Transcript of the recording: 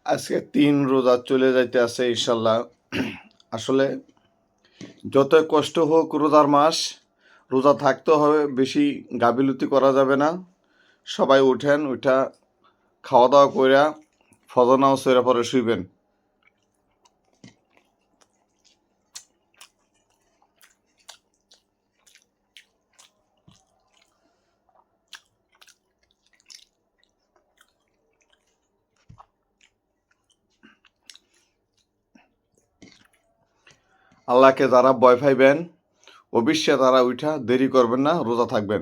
আজকে ৩ রোজা চলে যাইতে আছে ইনশাল্লাহ। আসলে যতই কষ্ট হোক রোজার মাস, রোজা থাকতে হবে, বেশি গাফিলতি করা যাবে না। সবাই উঠেন, উঠা খাওয়া দাওয়া কইরা ফজর নামাজ পইড়া পরে শুইবেন। আল্লাহকে যারা ভয় পাইবেন, অবশ্যই তারা উঠা দেরি করবেন না, রোজা থাকবেন।